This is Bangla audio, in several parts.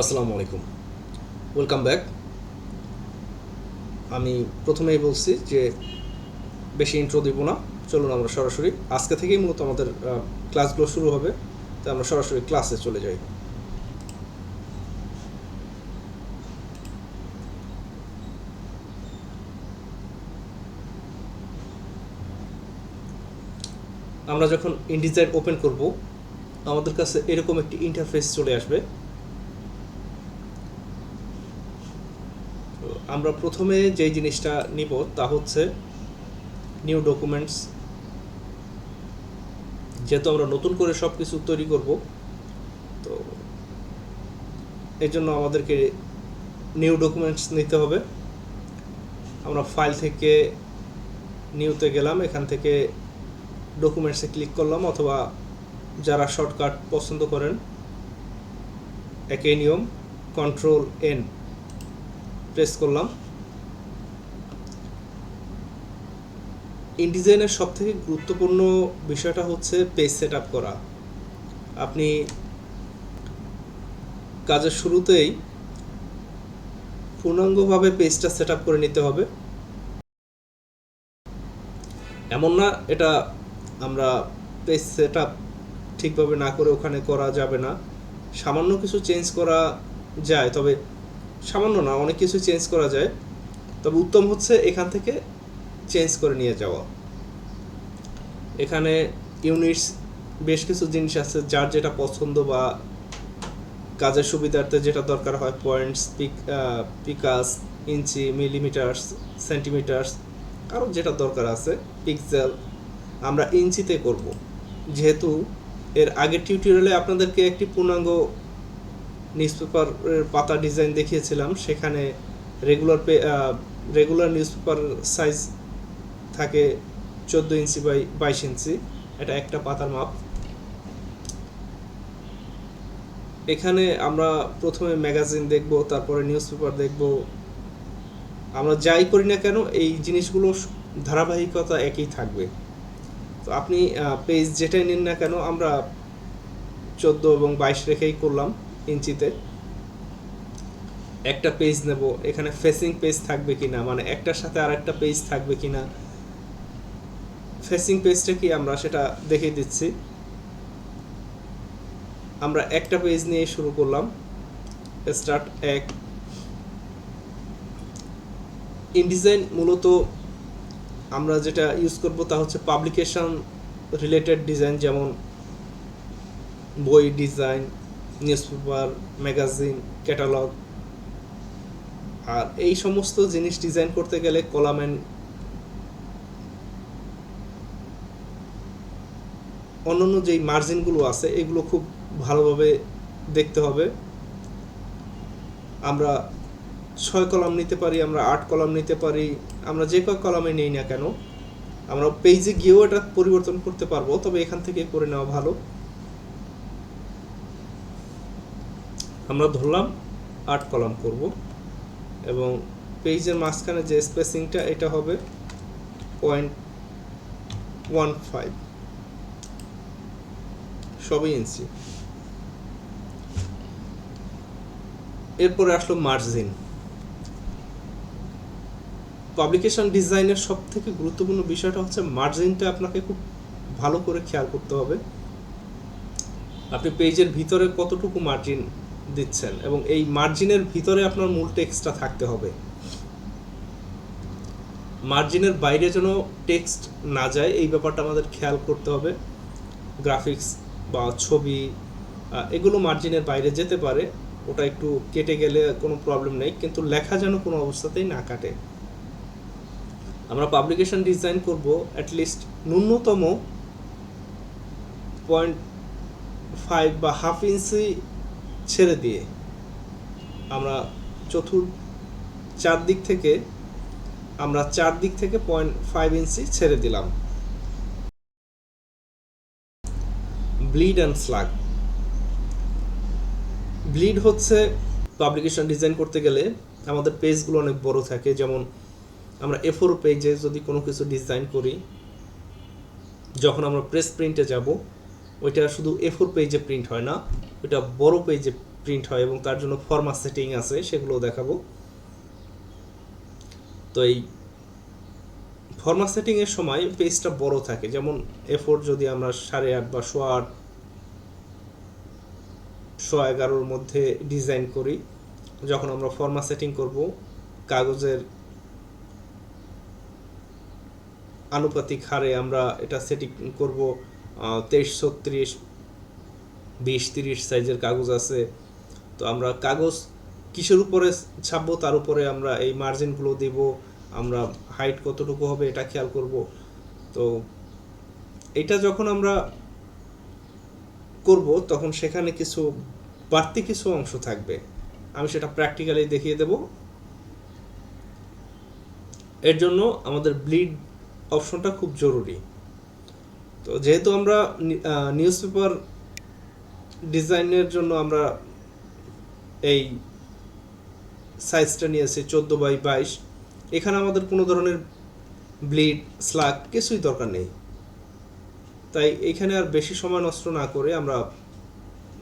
আসসালামু আলাইকুম, ওয়েলকাম ব্যাক। আমি প্রথমেই বলছি যে বেশি ইন্ট্রো দিব না, চলুন আমরা সরাসরি আজকে থেকেই মূলত আমাদের ক্লাসগুলো শুরু হবে, তাই আমরা সরাসরি ক্লাসে চলে যাই। আমরা যখন ইনডিজাইন ওপেন করব আমাদের কাছে এরকম একটি ইন্টারফেস চলে আসবে। তো আমরা প্রথমে যেই জিনিসটা নিব তা হচ্ছে নিউ ডকুমেন্টস। যেহেতু আমরা নতুন করে সব কিছু তৈরি করব, তো এর জন্য আমাদেরকে নিউ ডকুমেন্টস নিতে হবে। আমরা ফাইল থেকে নিউতে গেলাম, এখান থেকে ডকুমেন্টসে ক্লিক করলাম, অথবা যারা শর্টকাট পছন্দ করেন একই নিয়ম Ctrl+N প্রেস করলাম। ইনডিজাইনের সবথেকে গুরুত্বপূর্ণ বিষয়টা হচ্ছে পেজ সেট আপ করা। আপনি কাজের শুরুতেই পূর্ণাঙ্গভাবে পেজটা সেট আপ করে নিতে হবে। এমন না এটা আমরা পেজ সেট আপ ঠিকভাবে না করে ওখানে করা যাবে না, সামান্য কিছু চেঞ্জ করা যায়, তবে সামান্য না, অনেক কিছু চেঞ্জ করা যায়, তবে উত্তম হচ্ছে এখান থেকে চেঞ্জ করে নিয়ে যাওয়া। এখানে ইউনিটস বেশ কিছু জিনিস আছে, যার যেটা পছন্দ বা কাজের সুবিধার্থে যেটা দরকার হয়, পয়েন্টস, পিকাস, ইঞ্চি, মিলিমিটার্স, সেন্টিমিটার্স, আরও যেটা দরকার আছে, পিক্সেল, আমরা ইঞ্চিতে করব। যেহেতু এর আগের টিউটোরিয়ালে আপনাদেরকে একটি পূর্ণাঙ্গ নিউজপেপারের পাতা ডিজাইন দেখিয়েছিলাম, সেখানে রেগুলার নিউজপেপার সাইজ থাকে 14 ইঞ্চি বাই 22 ইঞ্চি, এটা একটা পাতার মাপ। এখানে আমরা প্রথমে ম্যাগাজিন দেখব, তারপরে নিউজপেপার দেখব। আমরা যাই করি না কেন এই জিনিসগুলো ধারাবাহিকতা একই থাকবে। তো আপনি পেজ যেটাই নিন না কেন, আমরা 14 এবং 22 রেখেই করলাম ইঞ্চিতে। একটা পেজ নেব, এখানে ফেসিং পেজ থাকবে কিনা, মানে একটার সাথে আর একটা পেজ থাকবে কিনা, ফেসিং পেজটা কি আমরা সেটা দেখে দিচ্ছি। আমরা একটা পেজ নিয়ে শুরু করলাম, স্টার্ট 1। ইনডিজাইন মূলত আমরা যেটা ইউজ করব তা হচ্ছে পাবলিকেশন রিলেটেড ডিজাইন, যেমন বই ডিজাইন, নিউজপেপার, ম্যাগাজিন, ক্যাটালগ। আর এই সমস্ত জিনিস ডিজাইন করতে গেলে কলাম অন্যান্য যেই মার্জিনগুলো আছে এগুলো খুব ভালোভাবে দেখতে হবে। আমরা 6 কলাম নিতে পারি, আমরা 8 কলাম নিতে পারি, আমরা যে কয় কলামে নেই না কেন, আমরা পেজে গিয়েও এটা পরিবর্তন করতে পারবো, তবে এখান থেকে করে নেওয়া ভালো। আমরা ধরলাম 8 কলাম করব, এবং পেজের মাঝখানে যে স্পেসিংটা এটা হবে 0.15, সবই ইঞ্চি। এরপরে আসলো মার্জিন। পাবলিকেশন ডিজাইনের সব থেকে গুরুত্বপূর্ণ বিষয়টা হচ্ছে মার্জিনটা আপনাকে খুব ভালো করে খেয়াল করতে হবে। আপনি পেজের ভিতরে কতটুকু মার্জিন দিচ্ছেন, এবং এই মার্জিনের ভিতরে আপনার মূল টেক্সটটা থাকতে হবে। মার্জিনের বাইরে যেন টেক্সট না যায়, এই ব্যাপারটা আমাদের খেয়াল করতে হবে। গ্রাফিক্স বা ছবি এগুলো মার্জিনের বাইরে যেতে পারে, ওটা একটু কেটে গেলে কোনো প্রবলেম নেই, কিন্তু লেখা যেন কোনো অবস্থাতেই না কাটে। আমরা পাবলিকেশন ডিজাইন করব অ্যাটলিস্ট ন্যূনতম 0.5 বা হাফ ইঞ্চি ছেড়ে দিয়ে। আমরা চারদিক থেকে 0.5 ইঞ্চি ছেড়ে দিলাম। Bleed and slug. ব্লিড হচ্ছে পাবলিকেশন ডিজাইন করতে গেলে আমাদের পেজগুলো অনেক বড় থাকে, যেমন আমরা A4 পেজে যদি কোনো কিছু ডিজাইন করি, যখন আমরা প্রেস প্রিন্টে যাব ওইটা শুধু A4 পেজে প্রিন্ট হয় না, ওইটা বড় পেজে প্রিন্ট হয় এবং তার জন্য ফরম্যাট সেটিং আছে, সেগুলো দেখাবো। তো এই ফরম্যাট সেটিংয়ের সময় পেজটা বড় থাকে, যেমন A4 যদি আমরা 8.5 বা 8.5 11.5 মধ্যে ডিজাইন করি, যখন আমরা ফরম্যাট সেটিং করব কাগজের আনুপাতিক হারে আমরা এটা সেটিং করব। 23, 36, 20, 30 সাইজের কাগজ আছে। তো আমরা কাগজ কিসের উপরে ছাপবো তার উপরে আমরা এই মার্জিনগুলো দিব, আমরা হাইট কতটুকু হবে এটা খেয়াল করব। তো এটা যখন আমরা করব তখন সেখানে কিছু বাড়তি কিছু অংশ থাকবে, আমি সেটা প্র্যাকটিক্যালি দেখিয়ে দেব। এর জন্য আমাদের ব্লিড অপশনটা খুব জরুরি। তো যেহেতু আমরা নিউজ পেপার ডিজাইনের জন্য আমরা এই সাইজটা নিয়েছি 14x22, এখানে আমাদের কোনো ধরনের ব্লিড স্লাগ কিছুই দরকার নেই। তাই এখানে আর বেশি সময় নষ্ট না করে আমরা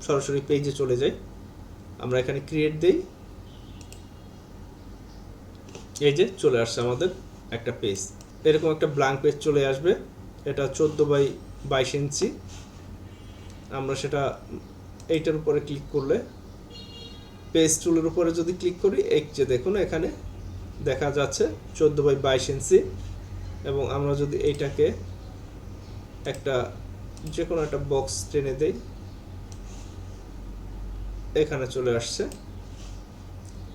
সরাসরি পেজে চলে যাই। আমরা এখানে ক্রিয়েট দেই, এই যে চলে আসছে আমাদের একটা পেজ, এরকম একটা ব্ল্যাঙ্ক পেজ চলে আসবে। এটা 14x22 ইঞ্চি। আমরা সেটা এইটার উপরে ক্লিক করলে, পেজ টুলের উপরে যদি ক্লিক করি, এই যে দেখুন এখানে দেখা যাচ্ছে 14x22 ইঞ্চি। এবং আমরা যদি এইটাকে একটা যে কোনো একটা বক্স টেনে দেই, এখানে চলে আসছে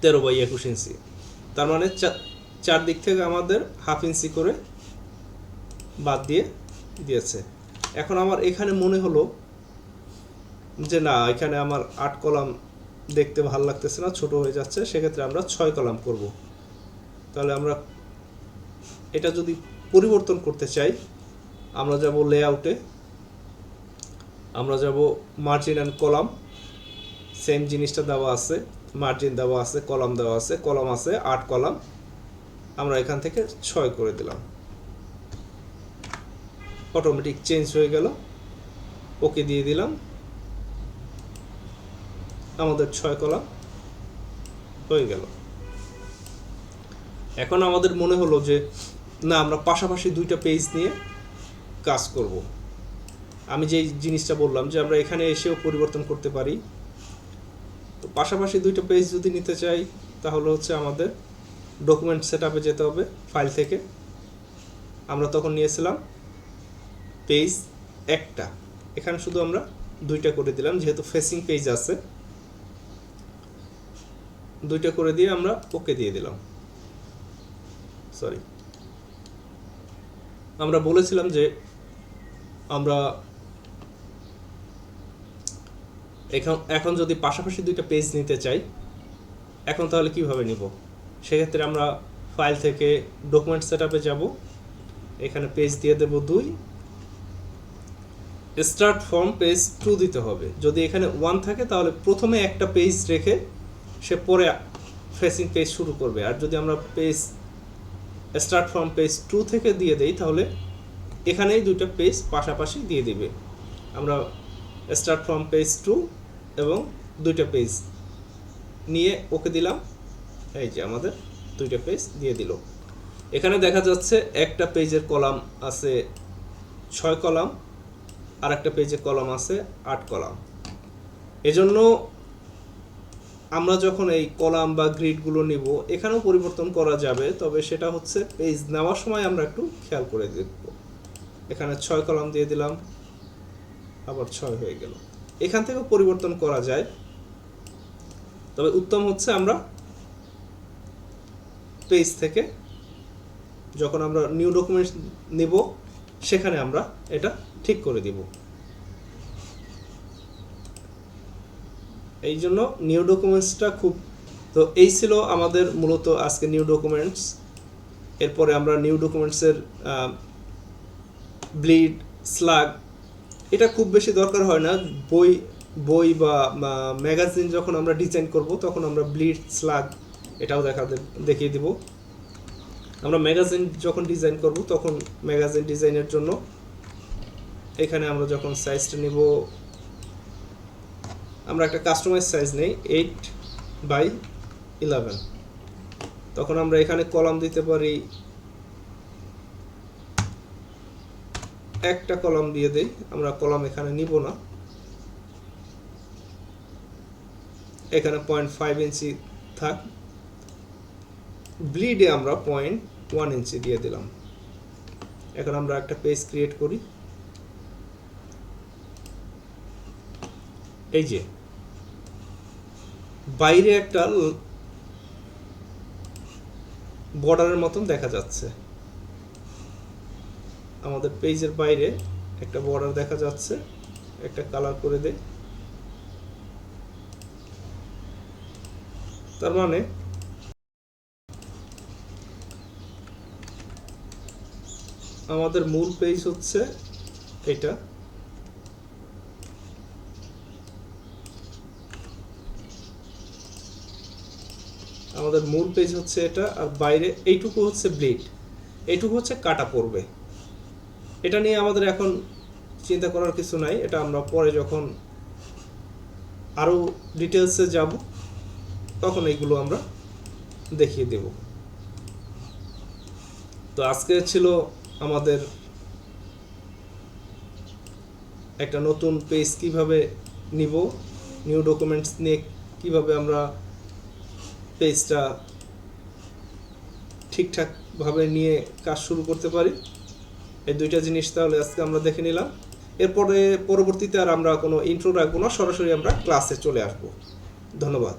13x21 ইঞ্চি। তার মানে চারদিক থেকে আমাদের হাফ ইঞ্চি করে বাদ দিয়েছে। এখন আমার এখানে মনে হলো যে না, এখানে আমার 8 কলাম দেখতে ভালো লাগতেছে না, ছোট হয়ে যাচ্ছে, সেক্ষেত্রে আমরা 6 কলাম করব। তাহলে আমরা এটা যদি পরিবর্তন করতে চাই, আমরা যাব লেআউটে, আমরা যাব মার্জিন অ্যান্ড কলাম, সেম জিনিসটা দেওয়া আছে, মার্জিন দেওয়া আছে, কলাম দেওয়া আছে, কলাম আছে 8 কলাম, আমরা এখান থেকে 6 করে দিলাম, অটোমেটিক চেঞ্জ হয়ে গেল। ওকে দিয়ে দিলাম, আমাদের 6 কলাম হয়ে গেল। এখন আমাদের মনে হলো যে না, আমরা পাশাপাশি দুইটা পেজ নিয়ে কাজ করব। আমি যে জিনিসটা বললাম যে আমরা এখানে এসেও পরিবর্তন করতে পারি। তো পাশাপাশি দুইটা পেজ যদি নিতে চাই, তাহলে হচ্ছে আমাদের ডকুমেন্ট সেটআপে যেতে হবে। ফাইল থেকে আমরা তখন নিয়েছিলাম পেজ একটা, এখানে শুধু আমরা দুইটা করে দিলাম, যেহেতু ফেসিং পেজ আছে, দুইটা করে দিয়ে আমরা ওকে দিয়ে দিলাম। সরি, আমরা বলেছিলাম যে আমরা এখন যদি পাশাপাশি দুইটা পেজ নিতে চাই, এখন তাহলে কিভাবে নিব? সেক্ষেত্রে আমরা ফাইল থেকে ডকুমেন্ট সেটআপে যাব, এখানে পেজ দিয়ে দেব 2, স্টার্ট ফ্রম পেজ 2 দিতে হবে। যদি এখানে 1 থাকে তাহলে প্রথমে একটা পেজ রেখে সে পরে ফেসিং পেজ শুরু করবে। আর যদি আমরা পেজ স্টার্ট ফ্রম পেজ 2 থেকে দিয়ে দেই, তাহলে এখানেই দুইটা পেজ পাশাপাশি দিয়ে দিবে। আমরা স্টার্ট ফ্রম পেজ 2 এবং দুইটা পেজ নিয়ে ওকে দিলাম, এই যে আমাদের দুইটা পেজ দিয়ে দিল। এখানে দেখা যাচ্ছে একটা পেজের কলাম আছে 6 কলাম, আর একটা পেজের কলাম আছে 8 কলাম। এজন্য আমরা যখন এই কলাম বা গ্রিডগুলো নিব, এখানেও পরিবর্তন করা যাবে, তবে সেটা হচ্ছে পেজ নেওয়ার সময় আমরা একটু খেয়াল করে দেখব। এখানে 6 কলাম দিয়ে দিলাম, আবার 6 হয়ে গেল। এখান থেকেও পরিবর্তন করা যায়, তবে উত্তম হচ্ছে আমরা পেজ থেকে যখন আমরা নিউ ডকুমেন্ট নিব, সেখানে আমরা এটা ঠিক করে দিব। এই জন্য নিউ ডকুমেন্টসটা খুব, তো এই ছিল আমাদের মূলত আজকে নিউ ডকুমেন্টস। এরপরে আমরা নিউ ডকুমেন্টসের ব্লিড, স্লাগ, এটা খুব বেশি দরকার হয় না। বই বা ম্যাগাজিন যখন আমরা ডিজাইন করব, তখন আমরা ব্লিড, স্লাগ এটাও দেখিয়ে দিব। আমরা ম্যাগাজিন যখন ডিজাইন করব, তখন ম্যাগাজিন ডিজাইনের জন্য এখানে আমরা যখন সাইজটা নিব আমরা একটা কাস্টমাইজ সাইজ নেই 8/11, তখন আমরা এখানে কলাম দিতে পারি, একটা কলাম দিয়ে দেই, আমরা কলাম এখানে নিব না, এখানে 0.5 ইঞ্চি থাক, ব্লিডে আমরা 0.1 ইঞ্চি দিয়ে দিলাম। এখন আমরা একটা পেজ ক্রিয়েট করি, এই যে বাইরে একটা বর্ডারের মতন দেখা যাচ্ছে, আমাদের পেজের বাইরে একটা বর্ডার দেখা যাচ্ছে, একটা কালার করে দেই, তার মানে আমাদের মূল পেজ হচ্ছে এটা, আমাদের মূল পেজ হচ্ছে এটা, আর বাইরে এইটুকু হচ্ছে ব্লিড, এইটুকু হচ্ছে কাটা পড়বে। এটা নিয়ে আমাদের এখন চিন্তা করার কিছু নাই, এটা আমরা পরে যখন আরও ডিটেলসে যাব তখন এইগুলো আমরা দেখিয়ে দেব। তো আজকে ছিল আমাদের একটা নতুন পেজ কিভাবে নিব, নিউ ডকুমেন্টস নিয়ে কিভাবে আমরা পেজটা ঠিকঠাকভাবে নিয়ে কাজ শুরু করতে পারি, এই দুইটা জিনিস তাহলে আজকে আমরা দেখে নিলাম। এরপরে পরবর্তীতে আর আমরা কোনো ইন্ট্রো রাখবো না, সরাসরি আমরা ক্লাসে চলে আসবো। ধন্যবাদ।